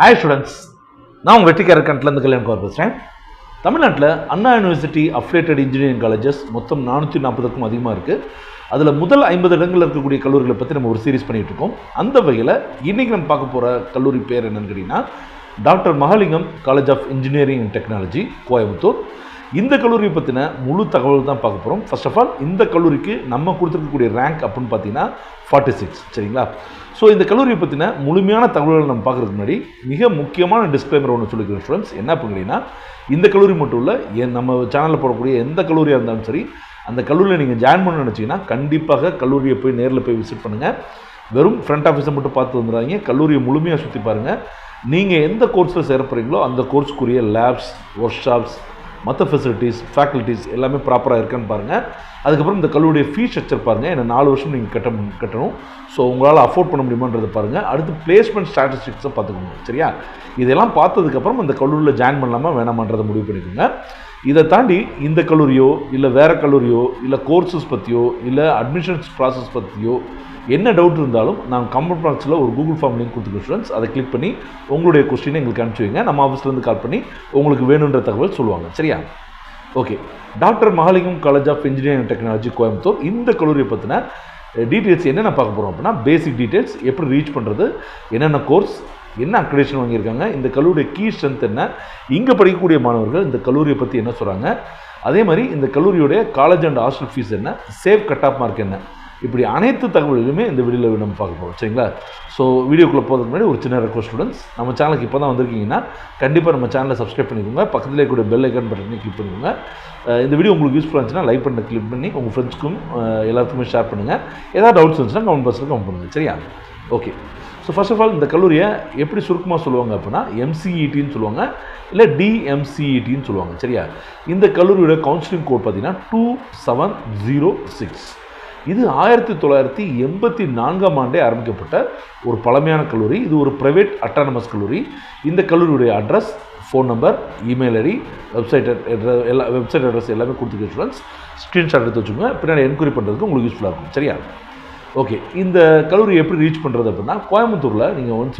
Hi students, நான் உங்கள் வெற்றிக்காரர் கண்ட்லேருந்து கல்யாணம் கவர் பேசுகிறேன். தமிழ்நாட்டில் அண்ணா யூனிவர்சிட்டி அஃபிலியேட்டட் இன்ஜினியரிங் காலேஜஸ் மொத்தம் 440க்கும் அதிகமாக இருக்குது. அதில் முதல் 50 இடங்களில் இருக்கக்கூடிய கல்லூரிகளை பற்றி நம்ம ஒரு சீரிஸ் பண்ணிகிட்டு இருக்கோம். அந்த வகையில் இன்றைக்கி நம்ம பார்க்க போகிற கல்லூரி பேர் என்னன்னு கேட்டிங்கன்னா Doctor Mahalingam College of Engineering and Technology, Coimbatore. இந்த கல்லூரியை பற்றின முழு தகவல் தான் பார்க்க போகிறோம். ஃபர்ஸ்ட் ஆஃப் ஆல் இந்த கல்லூரிக்கு நம்ம கொடுத்துருக்கக்கூடிய ரேங்க் அப்படின்னு பார்த்தீங்கன்னா 46, சரிங்களா? ஸோ இந்த கல்லூரியை பற்றின முழுமையான தகவல்கள் நம்ம பார்க்குறதுக்கு முன்னாடி மிக முக்கியமான டிஸ்க்ளைமர் ஒன்று சொல்லிக்கிறேன் ஸ்டூடெண்ட்ஸ். என்ன அப்படின்னா, இந்த கல்லூரி மட்டும் இல்லை, நம்ம சேனலில் போடக்கூடிய எந்த கல்லூரியாக இருந்தாலும் சரி, அந்த கல்லூரியில் நீங்கள் ஜாயின் பண்ண நினச்சிங்கன்னா கண்டிப்பாக கல்லூரியை போய் நேரில் போய் விசிட் பண்ணுங்கள். வெறும் ஃப்ரண்ட் ஆஃபீஸை மட்டும் பார்த்து வந்துடுறாங்க. கல்லூரியை முழுமையாக சுற்றி பாருங்கள். நீங்கள் எந்த கோர்ஸில் சேரப்படுறீங்களோ அந்த கோர்ஸுக்குரிய லேப்ஸ், ஒர்க் ஷாப்ஸ், மற்ற ஃபெசிலிட்டிஸ், ஃபேக்கல்ட்டிஸ் எல்லாமே ப்ராப்பராக இருக்கான்னு பாருங்கள். அதுக்கப்புறம் இந்த கல்லூரியுடைய ஃபீஸ் ஸ்ட்ரக்சர் பாருங்கள். ஏன்னா 4 வருஷம் நீங்கள் கட்டணும். ஸோ உங்களால் அஃபோர்ட் பண்ண முடியுமான்றதை பாருங்கள். அடுத்து பிளேஸ்மெண்ட் ஸ்டாட்டிஸ்டிக்ஸை பார்த்துக்கோங்க, சரியா? இதெல்லாம் பார்த்ததுக்கப்புறம் அந்த கல்லூரியில் ஜாயின் பண்ணலாமா வேணாமான்றதை முடிவு பண்ணிக்கோங்க. இதை தாண்டி இந்த கல்லூரியோ இல்லை வேறு கல்லூரியோ இல்லை கோர்ஸஸ் பற்றியோ இல்லை அட்மிஷன்ஸ் ப்ராசஸ் பற்றியோ என்ன டவுட் இருந்தாலும் நான் கமெண்ட் பாக்ஸில் ஒரு கூகுள் ஃபார்ம் லிங்க் கொடுத்துருக்கேன் ஸ்டூடெண்ட்ஸ். அதை கிளிக் பண்ணி உங்களுடைய கொஸ்டினை எங்களுக்கு அனுப்பிச்சி வைங்க. நம்ம ஆஃபீஸ்லேருந்து கால் பண்ணி உங்களுக்கு வேணுன்ற தகவல் சொல்லுவாங்க, சரியா? Okay, Doctor Mahalingam College of Engineering and Technology, Coimbatore. இந்த கல்லூரியை பற்றின டீட்டெயில்ஸ் என்னென்ன பார்க்க போகிறோம் அப்படின்னா, பேசிக் டீட்டெயில்ஸ், எப்படி ரீச் பண்ணுறது, என்னென்ன கோர்ஸ், என்ன அக்ரெடிஷன் வாங்கியிருக்காங்க, இந்த கல்லூரியுடைய கீ ஸ்ட்ரென்த் என்ன, இங்கே படிக்கக்கூடிய மாணவர்கள் இந்த கல்லூரியை பற்றி என்ன சொல்கிறாங்க, அதே மாதிரி இந்த கல்லூரியுடைய காலேஜ் அண்ட் ஹாஸ்டல் ஃபீஸ் என்ன, சேஃப் கட் ஆஃப் மார்க் என்ன, இப்படி அனைத்து தகவல்களுமே இந்த வீடியோவில் நம்ம பார்க்க போகிறோம், சரிங்களா? ஸோ வீடியோக்குள்ளே போகிறதுக்கு முன்னாடி ஒரு சின்ன ரெக்வஸ்ட் ஸ்டூடெண்ட்ஸ், நம்ம சேனலுக்கு இப்போ தான் வந்திருக்கீங்கன்னா கண்டிப்பாக நம்ம சேனலை சப்ஸ்கிரைப் பண்ணிக்கோங்க. பக்கத்தில் கூட பெல் ஐக்கான் பட்டனை கிளிக் பண்ணிக்கோங்க. இந்த வீடியோ உங்களுக்கு யூஸ்ஃபுல்லாக இருந்துச்சுன்னா லைக் பண்ண கிளிக் பண்ணி உங்கள் ஃப்ரெண்ட்ஸ்க்கும் எல்லாத்துக்குமே ஷேர் பண்ணுங்கள். ஏதாவது டவுட்ஸ் இருந்துச்சுன்னா கமெண்ட் பாக்ஸில் கமெண்ட் பண்ணுங்கள், சரியா? Okay, so first of all இந்த கல்லூரியை எப்படி சுருக்கமாக சொல்லுவாங்க அப்படின்னா MCETன்னு சொல்லுவாங்க, இல்லை DMCETன்னு சொல்லுவாங்க, சரியா? இந்த கல்லூரியோட கவுன்சிலிங் கோட் பார்த்தீங்கன்னா 2706. இது 1984ஆம் ஆண்டே ஆரம்பிக்கப்பட்ட ஒரு பழமையான கல்லூரி. இது ஒரு ப்ரைவேட் அட்டானமஸ் கல்லூரி. இந்த கல்லூரியுடைய address, phone number, email ID, website address எல்லாமே கொடுத்துருக்க ஸ்டூடெண்ட்ஸ். ஸ்க்ரீன்ஷாட் எடுத்து வச்சுக்கோங்க. பின்னாடி என்கொயரி பண்ணுறதுக்கு உங்களுக்கு யூஸ்ஃபுல்லாக இருக்கும், சரியா? ஓகே, இந்த கல்லூரி எப்படி ரீச் பண்ணுறது அப்படின்னா, கோயம்புத்தூரில் நீங்கள் ஒன்ஸ்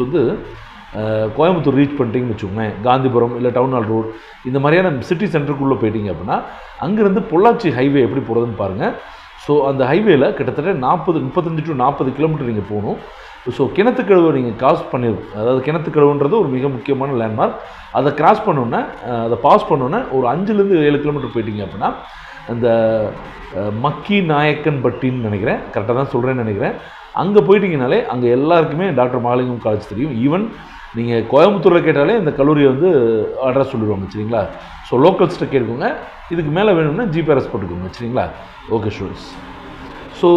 கோயம்புத்தூர் ரீச் பண்ணிட்டீங்கன்னு வச்சுக்கோங்களேன், காந்திபுரம் இல்லை டவுன் ஹால் ரோடு இந்த மாதிரியான சிட்டி சென்டருக்குள்ளே போயிட்டீங்க அப்படின்னா அங்கேருந்து பொள்ளாச்சி ஹைவே எப்படி போகிறதுன்னு பாருங்கள். ஸோ அந்த ஹைவேல கிட்டத்தட்ட 35 to 40 கிலோமீட்டர் நீங்கள் போகணும். ஸோ கிணத்துக்கழுவை நீங்கள் கிராஸ் பண்ணிடும். அதாவது கிணத்துக்கழுவுன்றது ஒரு மிக முக்கியமான லேண்ட்மார்க். அதை கிராஸ் பண்ணோன்னே, அதை பாஸ் பண்ணோன்னே ஒரு 5லேருந்து 7 கிலோமீட்டர் போயிட்டீங்க அப்படின்னா அந்த மக்கி நாயக்கன் பட்டின்னு நினைக்கிறேன், கரெக்டாக தான் சொல்கிறேன்னு நினைக்கிறேன். அங்கே போயிட்டீங்கனாலே அங்கே எல்லாருக்குமே டாக்டர் மகாலிங்கம் காலேஜ் தெரியும். ஈவன் நீங்கள் கோயம்புத்தூரில் கேட்டாலே இந்த கல்லூரியை அட்ரஸ் சொல்லிடுவாங்க, சரிங்களா? ஸோ லோக்கல்ஸ்ட்டை கேட்குங்க. இதுக்கு மேலே வேணும்னா ஜிபிஆர்எஸ் போட்டுக்கோங்க, சரிங்களா? ஓகே ஸ்டூடெண்ட்ஸ், ஸோ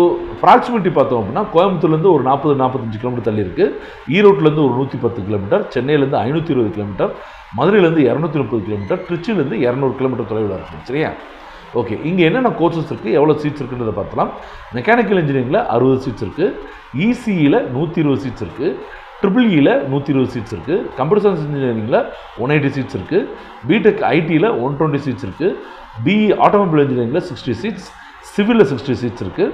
ப்ராக்சிமிட்டி பார்த்தோம் அப்படின்னா கோயம்புத்தூர்லேருந்து ஒரு 40-45 கிலோமீட்டர் தள்ளி இருக்குது. ஈரோட்டிலேருந்து ஒரு 110 கிலோமீட்டர், சென்னையிலேருந்து 520 கிலோமீட்டர், மதுரையிலேருந்து 230 கிலோமீட்டர், திருச்சியிலேருந்து 200 கிலோமீட்டர் தொலைவில் இருக்குது, சரியா? ஓகே, இங்கே என்னென்ன கோர்சஸ் இருக்குது, எவ்வளோ சீட்ஸ் இருக்குன்றதை பார்த்தலாம். மெக்கானிக்கல் இன்ஜினியரிங்கில் 60 சீட்ஸ் இருக்குது, இசிஇயில் 120 சீட்ஸ் இருக்குது, EEEயில் 120 சீட்ஸ் இருக்குது, கம்ப்யூட்டர் சயின்ஸ் இன்ஜினியரிங்கில் 180 சீட்ஸ் இருக்குது, பிடெக் ஐடியில் 120 சீட்ஸ் இருக்குது, பிஇ ஆட்டோமொபைல் இன்ஜினியரிங்கில் 60 சீட்ஸ், சிவிலில் 60 சீட்ஸ் இருக்குது.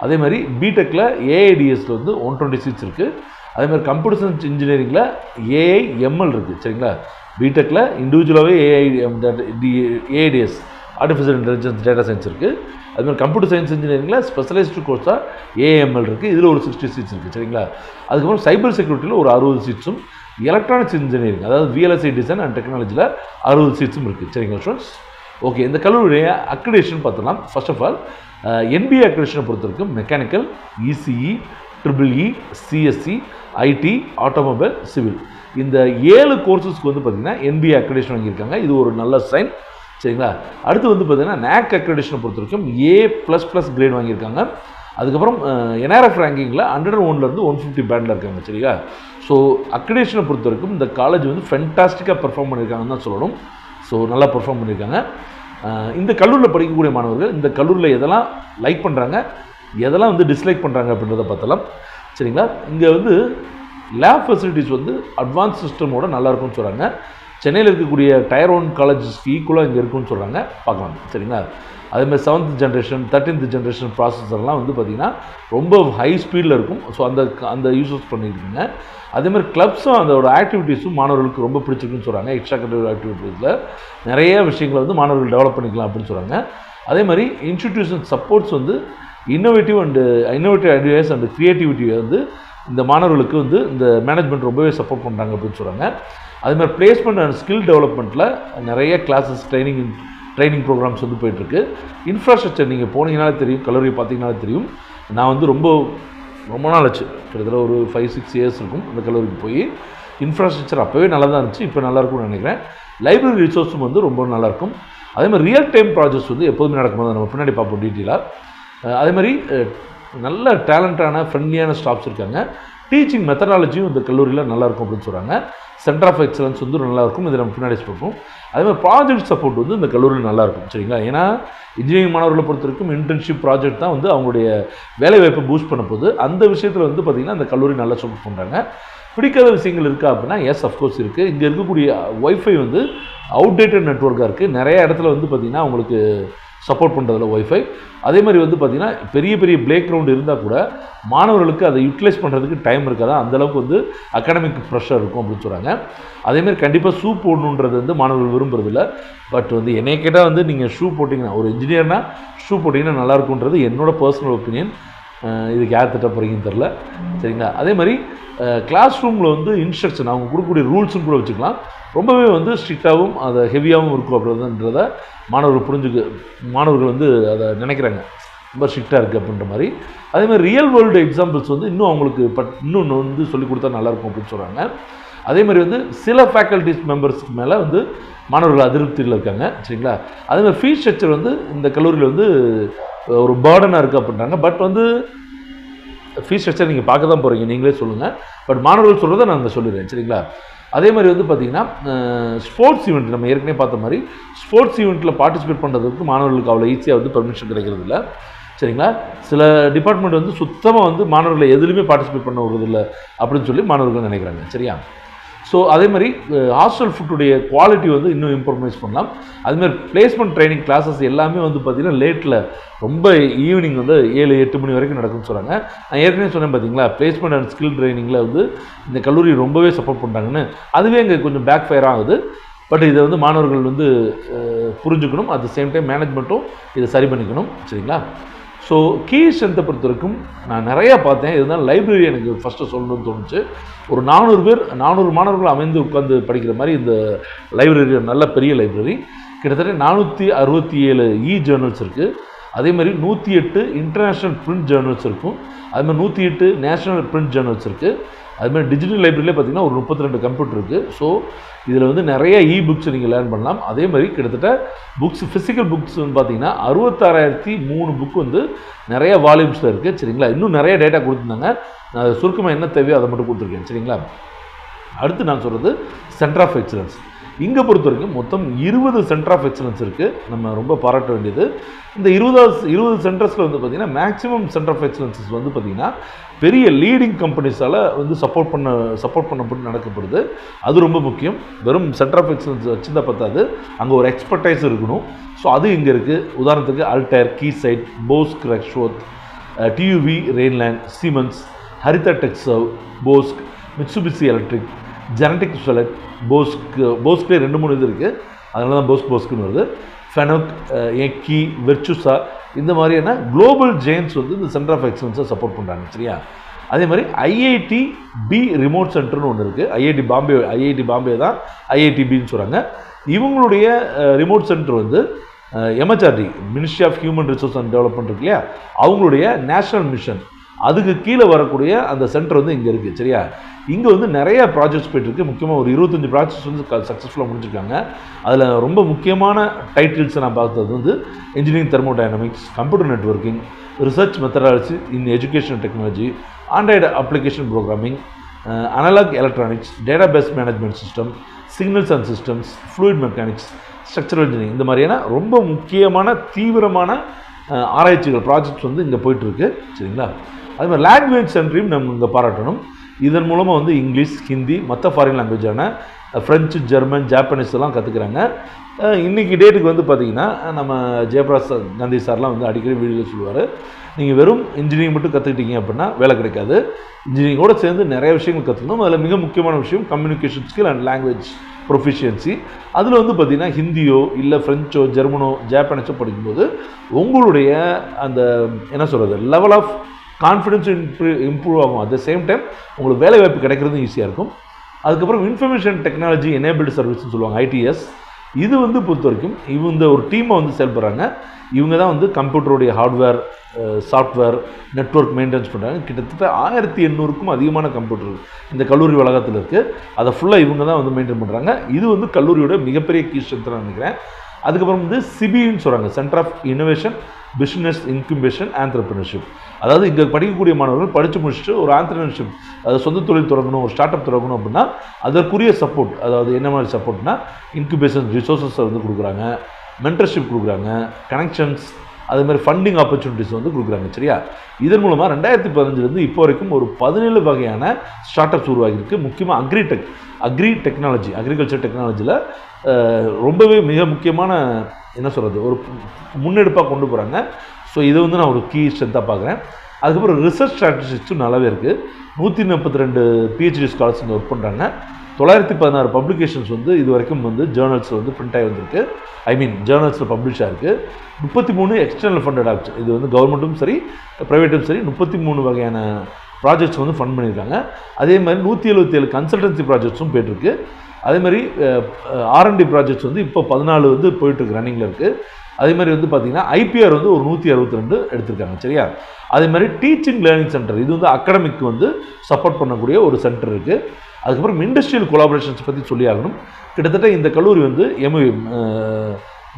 அதே மாதிரி பிடெக்கில் ஏஐடிஎஸில் 120 சீட்ஸ் இருக்குது. அதே மாதிரி கம்ப்யூட்டர் சயின்ஸ் இன்ஜினியரிங்கில் ஏஐஎம்எல் இருக்குது, சரிங்களா? பிடெக்கில் இண்டிவிஜுவலாகவே AIDS artificial intelligence data science இருக்குது. அதுமாதிரி கம்ப்யூட்டர் சயின்ஸ் இன்ஜினியரிங்கில் ஸ்பெஷலைஸ்டு கோர்ஸாக ஏஎம்எல் இருக்குது. இதில் ஒரு 60 சீட்ஸ் இருக்குது, சரிங்களா? அதுக்கப்புறம் சைபர் செக்யூரிட்டியில் ஒரு 60 சீட்ஸும், எலக்ட்ரானிக்ஸ் இன்ஜினியரிங் அதாவது VLSI டிசைன் அண்ட் டெக்னாலஜியில் 60 சீட்ஸும் இருக்குது, சரிங்களா ஸ்டூடெண்ட்ஸ்? ஓகே, இந்த கல்லூரியுடைய அக்ரிடேஷன் பார்த்தலாம். ஃபர்ஸ்ட் ஆஃப் ஆல் NBA அக்ரிடேஷனை பொறுத்த வரைக்கும் mechanical, ECE, EEE, CSE, IT, automobile, civil இந்த 7 கோர்ஸஸ்க்கு பார்த்தீங்கன்னா NBA அக்ரிடேஷன் வாங்கியிருக்காங்க. இது ஒரு நல்ல சைன், சரிங்களா? அடுத்து பார்த்தீங்கன்னா NAC அக்ரிடேஷனை பொறுத்த வரைக்கும் A++ கிரேட் வாங்கியிருக்காங்க. அதுக்கப்புறம் NRF ரேங்கிங்கில் 101லேருந்து 150 பேண்டில் இருக்காங்க, சரிங்களா? ஸோ அக்ரிடேஷனை பொறுத்த வரைக்கும் இந்த காலேஜ் ஃபென்டாஸ்டிக்காக பெர்ஃபார்ம் பண்ணியிருக்காங்கன்னு தான் சொல்லணும். ஸோ நல்லா பெர்ஃபார்ம் பண்ணியிருக்காங்க. இந்த கல்லூரியில் படிக்கக்கூடிய மாணவர்கள் இந்த கல்லூரியில் எதெல்லாம் லைக் பண்ணுறாங்க, எதெல்லாம் டிஸ்லைக் பண்ணுறாங்க அப்படின்றத பார்த்தலாம், சரிங்களா? இங்கே லேப் ஃபெசிலிட்டிஸ் அட்வான்ஸ் சிஸ்டமோட நல்லாயிருக்கும்னு சொல்கிறாங்க. சென்னையில் இருக்கக்கூடிய டயர் 1 காலேஜஸ்க்கு ஈக்குவலாக இங்கே இருக்குன்னு சொல்கிறாங்க, பார்க்கலாம். சரிங்களா? அதேமாதிரி 7th ஜென்ரேஷன் 13th ஜென்ரேஷன் ப்ராசஸர்லாம் வந்து பார்த்திங்கன்னா ரொம்ப ஹை ஸ்பீடில் இருக்கும். ஸோ அந்த யூஸஸ் பண்ணியிருக்குங்க. அதேமாதிரி கிளப்ஸும் அதோட ஆக்டிவிட்டீஸும் மாணவர்களுக்கு ரொம்ப பிடிச்சிருக்குன்னு சொல்கிறாங்க. எக்ஸ்ட்ரா கரிக்குலர் ஆக்டிவிட்டீஸில் நிறைய விஷயங்களை வந்து மாணவர்கள் டெவலப் பண்ணிக்கலாம் அப்படின்னு சொல்கிறாங்க. அதே மாதிரி இன்ஸ்டிடியூஷன் சப்போர்ட்ஸ் வந்து இன்னோவேட்டிவ் ஐடியாஸ் அண்ட் க்ரியேட்டிவிட்டி வந்து இந்த மாணவர்களுக்கு வந்து இந்த மேனேஜ்மெண்ட் ரொம்பவே சப்போர்ட் பண்ணுறாங்க அப்படின்னு சொல்கிறாங்க. அதேமாதிரி பிளேஸ்மெண்ட் அண்ட் ஸ்கில் டெவலப்மெண்ட்டில் நிறைய கிளாஸஸ் ட்ரைனிங் ப்ரோக்ராம்ஸ் வந்து போயிட்டுருக்கு. இன்ஃப்ராஸ்ட்ரக்சர் நீங்கள் போனீங்கனாலே தெரியும், கல்லூரி பார்த்தீங்கனாலே தெரியும். நான் வந்து ரொம்ப நாள் ஆச்சு, கிட்டத்தட்ட ஒரு 5-6 இயர்ஸ் இருக்கும் அந்த கல்லூரிக்கு போய். இன்ஃப்ராஸ்ட்ரக்சர் அப்போவே நல்லா தான் இருந்துச்சு, இப்போ நல்லாயிருக்கும்னு நினைக்கிறேன். லைப்ரரி ரிசோர்ஸும் வந்து ரொம்ப நல்லாயிருக்கும். அதேமாதிரி ரியல் டைம் ப்ராஜெக்ட்ஸ் வந்து எப்போதுமே நடக்கும்போது நம்ம பின்னாடி பார்ப்போம் டீட்டெயிலாக. அதேமாதிரி நல்ல டேலண்டான ஃப்ரெண்ட்லியான ஸ்டாஃப்ஸ் இருக்காங்க. டீச்சிங் மெத்தடாலஜியும் இந்த கல்லூரியில் நல்லாயிருக்கும் அப்படின்னு சொல்கிறாங்க. சென்டர் ஆஃப் எக்ஸலன்ஸ் வந்து நல்லாயிருக்கும், இதை நம்ம பின்னாடி பார்ப்போம். அதேமாதிரி ப்ராஜெக்ட் சப்போர்ட் வந்து இந்த கல்லூரியில் நல்லாயிருக்கும். சரிங்களா? ஏன்னா இன்ஜினியரிங் மாணவர்களை பொறுத்த வரைக்கும் இன்டர்ன்ஷிப் ப்ராஜெக்ட் தான் வந்து அவங்களுடைய வேலைவாய்ப்பை பூஸ்ட் பண்ண போகுது. அந்த விஷயத்தில் வந்து பார்த்திங்கன்னா அந்த கல்லூரி நல்லா சப்போர்ட் பண்ணுறாங்க. பிடிக்காத விஷயங்கள் இருக்கா அப்படின்னா எஸ் அஃப்கோர்ஸ் இருக்குது. இங்கே இருக்கக்கூடிய ஒய்ஃபை வந்து அவுடேட்டட் நெட்வொர்க்காக இருக்குது. நிறைய இடத்துல வந்து பார்த்திங்கன்னா அவங்களுக்கு சப்போர்ட் பண்ணுறதில்ல ஒய்ஃபை. அதே மாதிரி வந்து பார்த்திங்கன்னா பெரிய பிளே கிரவுண்ட் இருந்தால் கூட மாணவர்களுக்கு அதை யூட்டிலைஸ் பண்ணுறதுக்கு டைம் இருக்காதான், அந்தளவுக்கு வந்து அகாடமிக் ப்ரெஷர் இருக்கும் அப்படின்னு சொல்கிறாங்க. அதேமாதிரி கண்டிப்பாக ஷூ போடணுன்றது வந்து மாணவர்கள் விரும்புறதில்ல. பட் வந்து என்னை கேட்டால் வந்து நீங்கள் ஷூ போட்டிங்கன்னா, ஒரு இன்ஜினியர்னால் ஷூ போட்டிங்கன்னா நல்லாயிருக்குன்றது என்னோடய பர்சனல் ஒப்பீனியன். இதுக்கு யார் திட்ட போகிறீங்கன்னு தெரில. சரிங்களா? அதே மாதிரி கிளாஸ் ரூமில் வந்து இன்ஸ்ட்ரக்ஷன் அவங்க கொடுக்கக்கூடிய ரூல்ஸும் கூட வச்சுக்கலாம். ரொம்பவே வந்து ஸ்ட்ரிக்டாகவும் அதை ஹெவியாகவும் இருக்கும் அப்படின்றத மாணவர்கள் வந்து அதை நினைக்கிறாங்க, ரொம்ப ஸ்ட்ரிக்டாக இருக்குது அப்படின்ற மாதிரி. அதேமாதிரி ரியல் வேர்ல்டு எக்ஸாம்பிள்ஸ் வந்து இன்னும் அவங்களுக்கு இன்னொன்று வந்து சொல்லிக் கொடுத்தா நல்லாயிருக்கும் அப்படின்னு சொல்கிறாங்க. அதே மாதிரி வந்து சில ஃபேக்கல்டிஸ் மெம்பர்ஸ்க்கு மேலே வந்து மாணவர்கள் அதிருப்தியில் இருக்காங்க. சரிங்களா? அதேமாதிரி ஃபீஸ் ஸ்ட்ரக்சர் வந்து இந்த கல்லூரியில் வந்து ஒரு பேர்டனாக இருக்குது அப்படின்றாங்க. பட் வந்து ஃபீஸ் ஸ்ட்ரக்சர் நீங்கள் பார்க்க தான் போகிறீங்க, நீங்களே சொல்லுங்கள். பட் மாணவர்கள் சொல்கிறத நான் அங்கே சொல்லிடுறேன். சரிங்களா? அதே மாதிரி வந்து பார்த்திங்கன்னா ஸ்போர்ட்ஸ் ஈவெண்ட் நம்ம ஏற்கனவே பார்த்த மாதிரி ஸ்போர்ட்ஸ் ஈவெண்ட்டில் பார்ட்டிசிபேட் பண்ணுறதுக்கு மாணவர்களுக்கு அவ்வளோ ஈஸியாக வந்து பெர்மிஷன் கிடைக்கிறது இல்லை. சரிங்களா? சில டிபார்ட்மெண்ட் வந்து சுத்தமாக வந்து மாணவர்களை எதுலையுமே பார்ட்டிசிபேட் பண்ண விடுறதில்லை அப்படின்னு சொல்லி மாணவர்கள் நினைக்கிறாங்க. சரியா? ஸோ அதே மாதிரி ஹாஸ்டல் ஃபுட்டுடைய குவாலிட்டி வந்து இன்னும் இம்ப்ரூவ்மைஸ் பண்ணலாம். அதுமாதிரி பிளேஸ்மெண்ட் ட்ரைனிங் கிளாஸஸ் எல்லாமே வந்து பார்த்திங்கன்னா லேட்டில் ரொம்ப ஈவினிங் வந்து 7-8 மணி வரைக்கும் நடக்கும்னு சொல்கிறாங்க. நான் ஏற்கனவே சொன்னேன் பார்த்தீங்களா, பிளேஸ்மெண்ட் அண்ட் ஸ்கில் ட்ரைனிங்கில் வந்து இந்த கல்லூரி ரொம்பவே சப்போர்ட் பண்ணுறாங்கன்னு. அதுவே இங்கே கொஞ்சம் பேக் ஃபயர் ஆகுது. பட் இதை வந்து மாணவர்கள் வந்து புரிஞ்சுக்கணும். அட் த சேம் டைம் மேனேஜ்மெண்ட்டும் இதை சரி பண்ணிக்கணும். சரிங்களா? ஸோ கீ ஸ்ட்ரென்த்தை பொறுத்த வரைக்கும் நான் நிறையா பார்த்தேன். இருந்தாலும் லைப்ரரி எனக்கு ஃபஸ்ட்டு சொல்லணும்னு தோணுச்சு. ஒரு 400 மாணவர்கள் அமைந்து உட்காந்து படிக்கிற மாதிரி இந்த லைப்ரரி நல்ல பெரிய லைப்ரரி. கிட்டத்தட்ட 467 ஜேர்னல்ஸ் இருக்குது. அதே மாதிரி 108 இன்டர்நேஷ்னல் பிரிண்ட் ஜேர்னல்ஸ் இருக்கும். அதுமாதிரி 108 நேஷ்னல் பிரிண்ட் ஜேர்னல்ஸ் இருக்குது. அதுமாதிரி டிஜிட்டல் லைப்ரரியிலே பார்த்திங்கன்னா ஒரு 32 கம்ப்யூட்டர் இருக்குது. ஸோ இதில் வந்து நிறைய புக்ஸ் நீங்கள் லேர்ன் பண்ணலாம். அதே மாதிரி கிட்டத்தட்ட ஃபிசிக்கல் புக்ஸ் வந்து பார்த்திங்கன்னா 66,003 புக் வந்து நிறைய வால்யூம்ஸில் இருக்குது. சரிங்களா? இன்னும் நிறைய டேட்டா கொடுத்துருந்தாங்க. நான் அது சுருக்கமாக என்ன தேவையோ அதை மட்டும் கொடுத்துருக்கேன். சரிங்களா? அடுத்து நான் சொல்கிறது சென்டர் ஆஃப் எக்ஸலன்ஸ். இங்கே பொறுத்த வரைக்கும் மொத்தம் 20 சென்டர் ஆஃப் எக்ஸலன்ஸ் இருக்குது. நம்ம ரொம்ப பாராட்ட வேண்டியது. இந்த 20 சென்டர்ஸில் வந்து பார்த்திங்கன்னா மேக்ஸிமம் சென்டர் ஆஃப் எக்ஸலன்ஸஸ் வந்து பார்த்திங்கன்னா பெரிய லீடிங் கம்பெனிஸால் வந்து சப்போர்ட் பண்ணப்பட்டு நடக்கப்படுது. அது ரொம்ப முக்கியம். வெறும் சென்டர் ஆஃப் எக்ஸலன்ஸ் வச்சுருந்தா பார்த்தாது, அங்கே ஒரு எக்ஸ்பர்டைஸ் இருக்கணும். ஸோ அது இங்கே இருக்குது. உதாரணத்துக்கு Altair, Keysight, Bosch Rexroth, TUV, Rheinland, Siemens, Haritha TecServ, Bosch, Mitsubishi Electric, Genetic Select, போஸ்க்லேயே 2-3 இது இருக்குது. அதனால தான் போஸ்க்குன்னு வருது. ஃபெனோக், எக்கி, வெர்ச்சுசா, இந்த மாதிரியான குளோபல் ஜெயின்ஸ் வந்து இந்த சென்டர் ஆஃப் எக்ஸலன்ஸை சப்போர்ட் பண்ணுறாங்க. சரியா? அதே மாதிரி IIT-B ரிமோட் சென்டர்னு ஒன்று இருக்குது. ஐஐடி பாம்பே தான் IIT-Bன்னு சொல்கிறாங்க. இவங்களுடைய ரிமோட் சென்டர் வந்து MHRD, Ministry of Human Resource and Development இருக்கு இல்லையா, அவங்களுடைய நேஷனல் மிஷன் அதுக்கு கீழே வரக்கூடிய அந்த சென்டர் வந்து இங்கே இருக்குது. சரியா? இங்கே வந்து நிறைய ப்ராஜெக்ட்ஸ் போய்ட்டுருக்கு. முக்கியமாக ஒரு 25 ப்ராஜெக்ட்ஸ் வந்து சக்ஸஸ்ஃபுல்லாக முடிச்சிருக்காங்க. அதில் ரொம்ப முக்கியமான டைட்டில்ஸை நான் பார்த்தது வந்து engineering thermodynamics, computer networking, research methodology in education technology, Android application programming, analogue electronics, data base management system, signals and systems, fluid mechanics, structural engineering, இந்த மாதிரியான ரொம்ப முக்கியமான தீவிரமான ஆராய்ச்சிகள் ப்ராஜெக்ட்ஸ் வந்து இங்கே போயிட்டுருக்கு. சரிங்களா? அது மாதிரி லாங்குவேஜ் சென்டரையும் நம்ம இங்கே பாராட்டணும். இதன் மூலமாக வந்து இங்கிலீஷ், ஹிந்தி, மற்ற ஃபாரின் லாங்குவேஜான ஃப்ரெஞ்சு, ஜெர்மன், ஜாப்பனீஸ் எல்லாம் கற்றுக்குறாங்க. இன்றைக்கி டேட்டுக்கு வந்து பார்த்திங்கன்னா நம்ம ஜெயபிரகாஷ் காந்தி சார்லாம் வந்து அடிக்கடி வீடியோவில் சொல்லுவார், நீங்கள் வெறும் இன்ஜினியரிங் மட்டும் கற்றுக்கிட்டீங்க அப்படின்னா வேலை கிடைக்காது. இன்ஜினியரிங்கோடு சேர்ந்து நிறைய விஷயங்கள் கற்றுக்கணும். அதில் மிக முக்கியமான விஷயம் communication skill and language proficiency. அதில் வந்து பார்த்திங்கன்னா ஹிந்தியோ இல்லை ஃப்ரெஞ்சோ, ஜெர்மனோ, ஜாப்பனீஸோ படிக்கும்போது உங்களுடைய அந்த என்ன சொல்கிறது லெவல் ஆஃப் கான்ஃபிடென்ஸ் இம்ப்ரூவ் ஆகும். அட் த சேம் டைம் உங்களுக்கு வேலை வாய்ப்பு கிடைக்கிறதும் ஈஸியாக இருக்கும். அதுக்கப்புறம் இன்ஃபர்மேஷன் டெக்னாலஜி எனேபிள்டு சர்வீஸ்னு சொல்லுவாங்க, ITS. இது வந்து பொறுத்த வரைக்கும் இவங்க ஒரு டீமை வந்து செயல்படுறாங்க. இவங்க தான் வந்து கம்ப்யூட்டருடைய ஹார்ட்வேர், சாஃப்ட்வேர், நெட்வொர்க் மெயின்டெனன்ஸ் பண்ணுறாங்க. கிட்டத்தட்ட 1800க்கும் அதிகமான கம்ப்யூட்டர் இந்த கல்லூரி வளாகத்தில் இருக்குது. அதை ஃபுல்லாக இவங்க தான் வந்து மெயின்டைன் பண்ணுறாங்க. இது வந்து கல்லூரியோட மிகப்பெரிய கீ ஸ்ட்ரென்த்னு நினைக்கிறேன். அதுக்கப்புறம் வந்து சிபின்னு சொல்கிறாங்க, centre of innovation, business incubation, entrepreneurship. அதாவது இங்கே படிக்கக்கூடிய மாணவர்கள் படித்து முடிச்சுட்டு ஒரு ஆண்டர்பிரினர்ஷிப், அதாவது சொந்த தொழில் தொடங்கணும், ஒரு ஸ்டார்ட் அப் தொடங்கணும் அப்படின்னா அதற்குரிய சப்போர்ட், அதாவது என்ன மாதிரி சப்போர்ட்னா இன்குபேஷன் ரிசோர்ஸஸை வந்து கொடுக்குறாங்க, மென்டர்ஷிப் கொடுக்குறாங்க, கனெக்ஷன்ஸ், அதேமாதிரி ஃபண்டிங் ஆப்பர்ச்சுனிட்டிஸ் வந்து கொடுக்குறாங்க. சரியா? இதன் மூலமாக 2015 இப்போ வரைக்கும் ஒரு 17 வகையான ஸ்டார்ட் அப்ஸ் உருவாகியிருக்கு. முக்கியமாக அக்ரி டெக்னாலஜி, அக்ரிகல்ச்சர் டெக்னாலஜியில் ரொம்பவே மிக முக்கியமான என்ன சொல்கிறது ஒரு முன்னெடுப்பாக கொண்டு போகிறாங்க. ஸோ இதை வந்து நான் ஒரு கீ ஸ்ட்ரென்த்தாக பார்க்குறேன். அதுக்கப்புறம் ரிசர்ச் ஸ்ட்ராட்டஜிஸ்ட்டும் நல்லாவே இருக்குது. 142 PhD ஸ்காலர்ஸ் இங்கே ஒர்க் பண்ணுறாங்க. 916 பப்ளிகேஷன்ஸ் வந்து இது வரைக்கும் வந்து ஜேர்னல்ஸில் வந்து பிரிண்ட் ஆகி வந்திருக்கு. ஜேர்னல்ஸில் பப்ளிஷ் ஆகிருக்கு. 33 எக்ஸ்டர்னல் ஃபண்டட் ஆப்ஸ், இது வந்து கவர்மெண்ட்டும் சரி ப்ரைவேட்டும் சரி 33 வகையான ப்ராஜெக்ட்ஸ் வந்து ஃபண்ட் பண்ணியிருக்காங்க. அதே மாதிரி 177 கன்சல்டன்சி ப்ராஜெக்ட்ஸும் போயிட்டுருக்கு. அதே மாதிரி R&D ப்ராஜெக்ட்ஸ் வந்து இப்போ 14 வந்து போயிட்டுருக்கு, ரன்னிங்கில் இருக்குது. அதே மாதிரி வந்து பார்த்திங்கன்னா IPR வந்து ஒரு 162 எடுத்திருக்காங்க. சரியா? அதே மாதிரி டீச்சிங் லேர்னிங் சென்டர், இது வந்து அகாடமிக் வந்து சப்போர்ட் பண்ணக்கூடிய ஒரு சென்டர் இருக்குது. அதுக்கப்புறம் இண்டஸ்ட்ரியல் கொலாபரேஷன்ஸ் பற்றி சொல்லி ஆகணும். கிட்டத்தட்ட இந்த கல்லூரி வந்து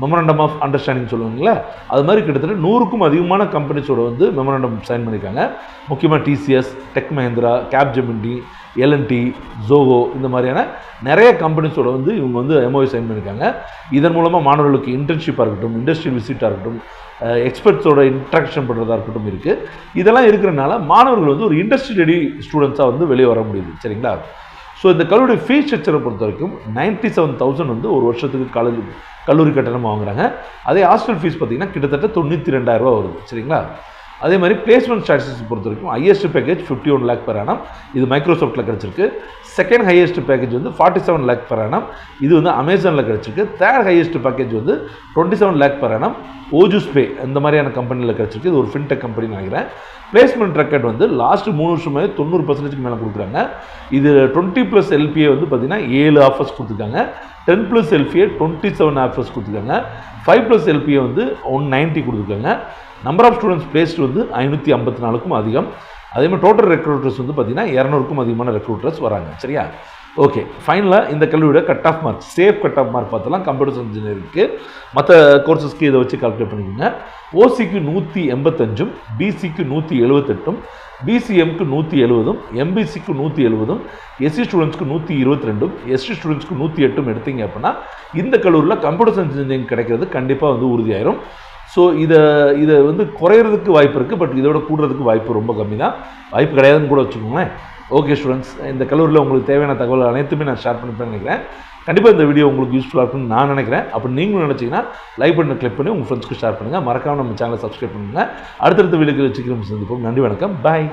மெமரண்டம் ஆஃப் அண்டர்ஸ்டாண்டிங் சொல்லுவாங்களே, அது மாதிரி கிட்டத்தட்ட 100க்கும் அதிகமான கம்பெனிஸோட வந்து மெமரண்டம் சைன் பண்ணியிருக்காங்க. முக்கியமாக TCS, Tech Mahindra, Capgemini, L&T, Zoho, இந்த மாதிரியான நிறைய கம்பெனிஸோட வந்து இவங்க வந்து MOU சைன் பண்ணியிருக்காங்க. இதன் மூலமாக மாணவர்களுக்கு இன்டர்ன்ஷிப்பாக இருக்கட்டும், இண்டஸ்ட்ரியல் விசிட்டாக இருக்கட்டும், எக்ஸ்பர்ட்ஸோட இன்ட்ராக்ஷன் பண்ணுறதா இருக்கட்டும் இருக்குது. இதெல்லாம் இருக்கிறனால மாணவர்கள் வந்து ஒரு இண்டஸ்ட்ரி ரெடி ஸ்டூடெண்ட்ஸாக வந்து வெளியே வர முடியுது. சரிங்களா? ஸோ இந்த கல்லூரி ஃபீஸ் ஸ்ட்ரக்சரை பொறுத்த வரைக்கும் 97,000 வந்து ஒரு வருஷத்துக்கு கல்லூரி கட்டணமாக வாங்குறாங்க. அதே ஹாஸ்டல் ஃபீஸ் பார்த்திங்கன்னா கிட்டத்தட்ட 92,000 ரூபா வருது. சரிங்களா? அதே மாதிரி பிளேஸ்மெண்ட் ஸ்டாட்டிஸ்டிக்ஸ் பொறுத்த வரைக்கும் highest package 51 lakh per annum, இது மைக்ரோசாஃப்ட்டில் கிடச்சிருக்கு. செகண்ட் ஹையஸ்ட் பேக்கேஜ் வந்து 47 lakh per annum, இது வந்து அமேசானில் கிடச்சிருக்கு. தேர்ட் ஹையஸ்ட் பேக்கேஜ் வந்து 27 lakh per annum, ஓஜூஸ் பே இந்த மாதிரியான கம்பெனியில் கிடச்சிருக்கு. இது ஒரு ஃபின்டெக் கம்பெனி நினைக்கிறேன். பிளேஸ்மெண்ட் ரெக்கார்ட் வந்து லாஸ்ட்டு 3 வருஷமே 90% மேலே கொடுக்குறாங்க. இது 20+ LPA வந்து பார்த்திங்கன்னா 7 ஆஃபர்ஸ் கொடுத்துருக்காங்க. 10+ LPA 27 ஆஃபர்ஸ் கொடுத்துருக்காங்க. 5+ LPA வந்து 190 கொடுத்துருக்காங்க. நம்பர் ஆஃப் ஸ்டூடெண்ட்ஸ் பிளேஸ்டு வந்து 554க்கும் அதிகம். அதே மாதிரி டோட்டல் ரெக்ரூட்டர்ஸ் வந்து பார்த்திங்கன்னா 200க்கும் அதிகமான ரெக்ரூட்டர்ஸ் வராங்க. சரியா? ஓகே, ஃபைனலாக இந்த கல்லூரியோட cut off mark, safe cut off mark பார்த்தலாம். கம்ப்யூட்டர் சயின்ஸ் இன்ஜினியரிங்க்கு மற்ற கோர்சஸ்க்கு இதை வச்சு கால்குலேட் பண்ணிக்கோங்க. OCக்கு 185, BCக்கு 178, BCMக்கு 170, MBCக்கு 170, SC ஸ்டூடெண்ட்ஸ்க்கு 122, ST ஸ்டூடெண்ட்ஸ்க்கு 108 எடுத்தீங்க அப்படின்னா இந்த கல்லூரியில் கம்ப்யூட்டர் சயின்ஸ் இன்ஜினியரிங் கிடைக்கிறது கண்டிப்பாக வந்து உறுதியாயிரும். ஸோ இதை வந்து குறையிறதுக்கு வாய்ப்பு இருக்குது, பட் இதோட கூடுறதுக்கு வாய்ப்பு ரொம்ப கம்மி தான். வாய்ப்பு கிடையாதுன்னு கூட வச்சுக்கோங்களேன். ஓகே ஸ்டூடெண்ட்ஸ், இந்த கல்லூரியில் உங்களுக்கு தேவையான தகவல் அனைத்துமே நான் ஷேர் பண்ணிப்பேன்னு நினைக்கிறேன். கண்டிப்பாக இந்த வீடியோ உங்களுக்கு யூஸ்ஃபுல்லாக இருக்குன்னு நான் நினைக்கிறேன். அப்படி நீங்களும் நினச்சிங்கன்னா லைக் பட்டனை கிளிக் பண்ணி உங்கள் ஃப்ரெண்ட்ஸ்க்கு ஷேர் பண்ணுங்கள். மறக்காமல் நம்ம சேனலை சப்ஸ்கிரைப் பண்ணுங்கள். அடுத்தடுத்த வீடியோக்கு சீக்கிரம் சந்திப்போம். நன்றி, வணக்கம், பாய்.